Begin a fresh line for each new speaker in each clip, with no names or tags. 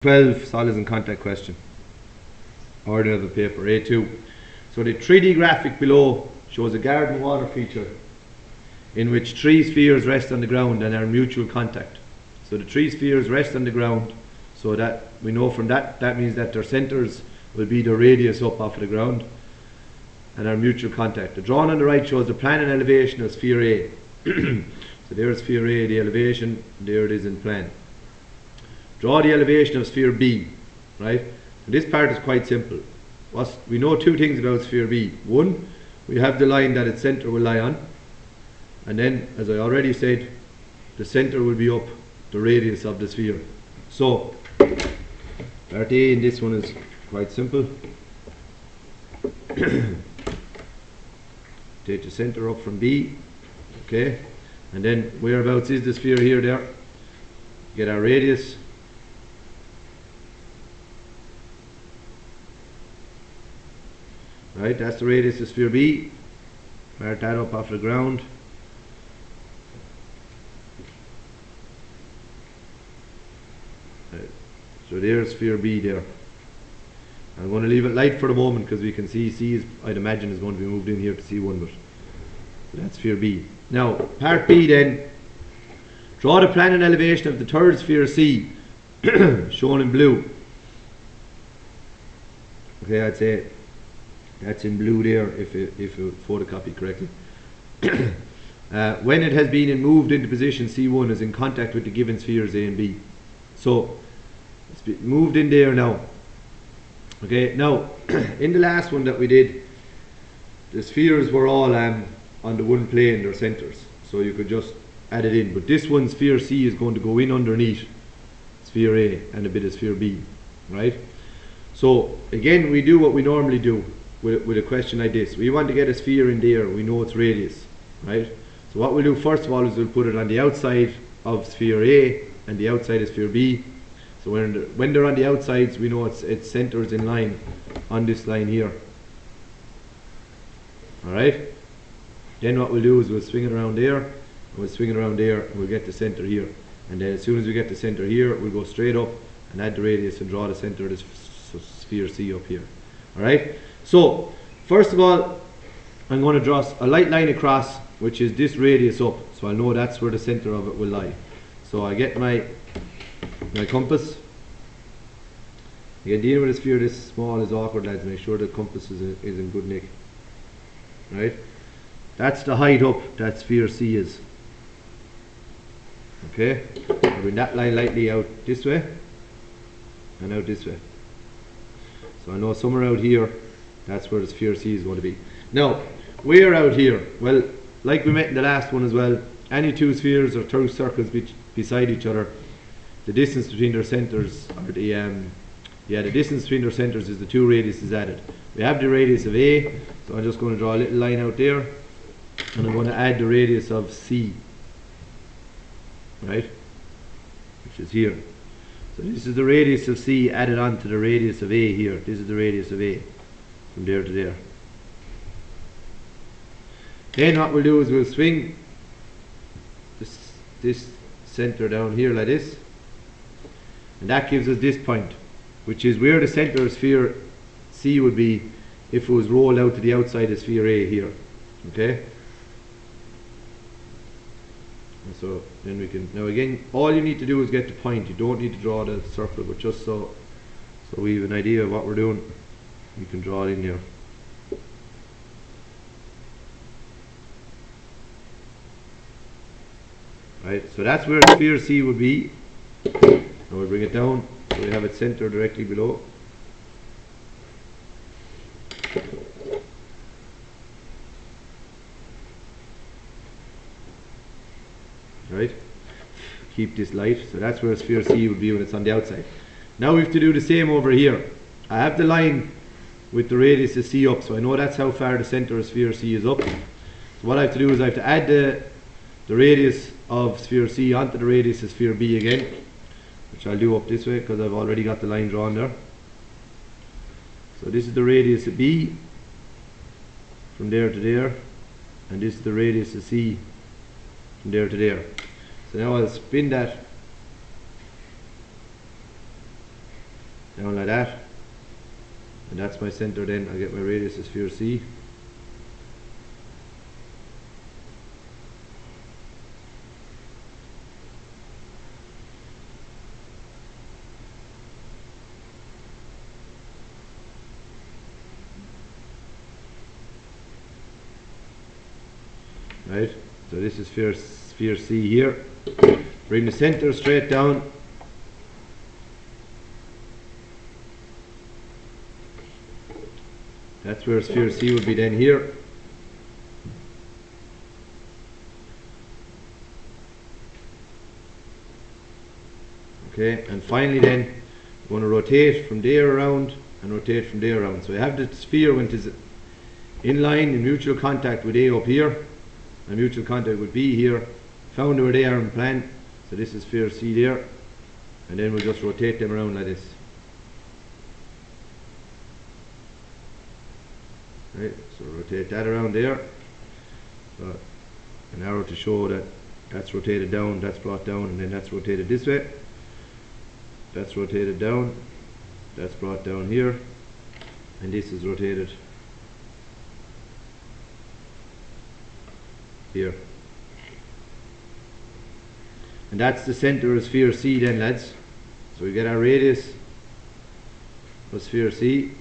12 solids in contact question. Order of the paper, A2. So the 3D graphic below shows a garden water feature in which 3 spheres rest on the ground and are in mutual contact. So the 3 spheres rest on the ground, so that we know from that means that their centres will be the radius up off the ground and are mutual contact. The drawing on the right shows the plan and elevation of sphere A. So there's sphere A, the elevation, there it is in plan. Draw the elevation of sphere B, right? And this part is quite simple. We know 2 things about sphere B. One, we have the line that its centre will lie on, and then, as I already said, the centre will be up the radius of the sphere. So, part A in this one is quite simple. Take the centre up from B, okay, and then whereabouts is the sphere here, there? Get our radius. Right, that's the radius of sphere B. Mark that up off the ground. Right. So there's sphere B there. I'm going to leave it light for the moment because we can see C is, I'd imagine, is going to be moved in here to C1, but that's sphere B. Now, part B then. Draw the plan and elevation of the third sphere C, shown in blue. Okay, I'd say that's in blue there if it photocopied correctly. When it has been moved into position, C1 is in contact with the given spheres A and B. So it's been moved in there now. Okay, now in the last one that we did, the spheres were all on the one plane, their centres. So you could just add it in. But this one, sphere C, is going to go in underneath sphere A and a bit of sphere B. Right? So again, we do what we normally do with a question like this. We want to get a sphere in there, we know its radius, right? So what we'll do first of all is we'll put it on the outside of sphere A and the outside of sphere B. So when they're on the outsides, we know its centres in line on this line here. Alright? Then what we'll do is we'll swing it around there, and we'll swing it around there, and we'll get the centre here. And then as soon as we get the centre here, we'll go straight up and add the radius and draw the centre of the sphere C up here. Alright? So, first of all, I'm going to draw a light line across, which is this radius up, so I'll know that's where the centre of it will lie. So I get my compass. Again, dealing with a sphere this small is awkward, lads. Make sure the compass is in good nick. Right? That's the height up that sphere C is. Okay? I'll bring that line lightly out this way and out this way. So I know somewhere out here, that's where the sphere C is going to be. Now, we're out here. Well, like we met in the last one as well, any 2 spheres or 2 circles beside each other, the distance between their centres, or the distance between their centres is the 2 radiuses added. We have the radius of A, so I'm just going to draw a little line out there, and I'm going to add the radius of C, right, which is here. So this is the radius of C added on to the radius of A here. This is the radius of A, from there to there. Then what we'll do is we'll swing this centre down here like this, and that gives us this point, which is where the centre of sphere C would be if it was rolled out to the outside of sphere A here. Okay? And so then we can, now again, all you need to do is get the point. You don't need to draw the circle, but just so we have an idea of what we're doing, you can draw it in here. Right, so that's where sphere C would be. Now we'll bring it down so we have it centred directly below. Right, keep this light. So that's where sphere C would be when it's on the outside. Now we have to do the same over here. I have the line with the radius of C up, so I know that's how far the centre of sphere C is up. So what I have to do is I have to add the radius of sphere C onto the radius of sphere B again, which I'll do up this way because I've already got the line drawn there. So this is the radius of B from there to there, and this is the radius of C from there to there. So now I'll spin that down like that, and that's my centre. Then I get my radius as sphere C. Right, so this is sphere C here. Bring the centre straight down. That's where sphere C would be then here. Okay, and finally then we're going to rotate from there around and rotate from there around. So you have the sphere when it is in line in mutual contact with A up here, and mutual contact with B here, found where they are in plan. So this is sphere C there, and then we'll just rotate them around like this. Right, so rotate that around there. So an arrow to show that that's rotated down, that's brought down, and then that's rotated this way. That's rotated down, that's brought down here, and this is rotated here. And that's the centre of sphere C then, lads. So we get our radius of sphere C.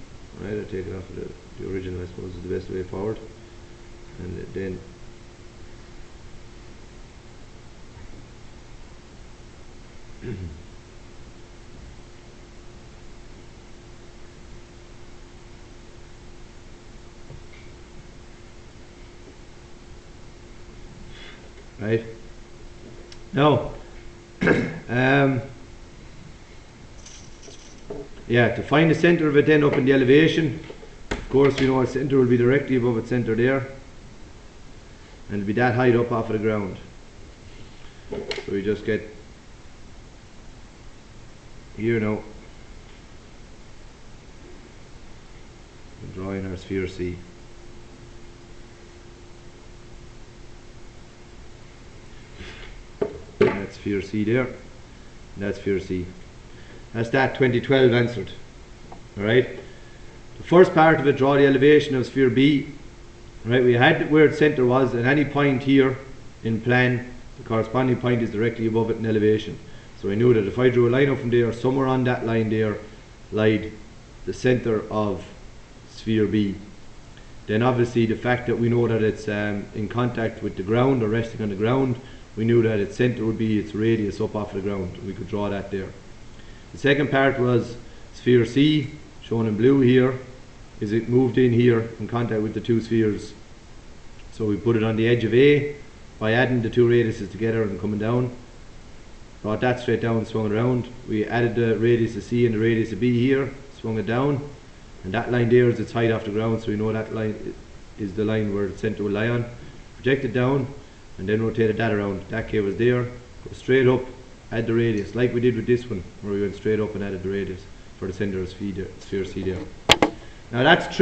Right, I'll take it off of the original, I suppose, is the best way forward. And then right now yeah, to find the centre of it then up in the elevation, of course we know our centre will be directly above its centre there, and it'll be that height up off of the ground. So we just get here now, drawing our sphere C. That's sphere C there, and that's sphere C. That's that 2012 answered. Alright, the first part of it, draw the elevation of sphere B. Right, we had where its centre was, at any point here in plan, the corresponding point is directly above it in elevation. So I knew that if I drew a line up from there, somewhere on that line there lied the centre of sphere B. Then obviously the fact that we know that it's in contact with the ground or resting on the ground, we knew that its centre would be its radius up off the ground. We could draw that there. The second part was sphere C, shown in blue here, is it moved in here in contact with the two spheres. So we put it on the edge of A by adding the two radiuses together and coming down. Brought that straight down, swung it around. We added the radius of C and the radius of B here, swung it down, and that line there is its height off the ground, so we know that line is the line where the centre will lie on. Project it down, and then rotated that around. That cable was there, go straight up, add the radius, like we did with this one, where we went straight up and added the radius for the centre of sphere C there. Now that's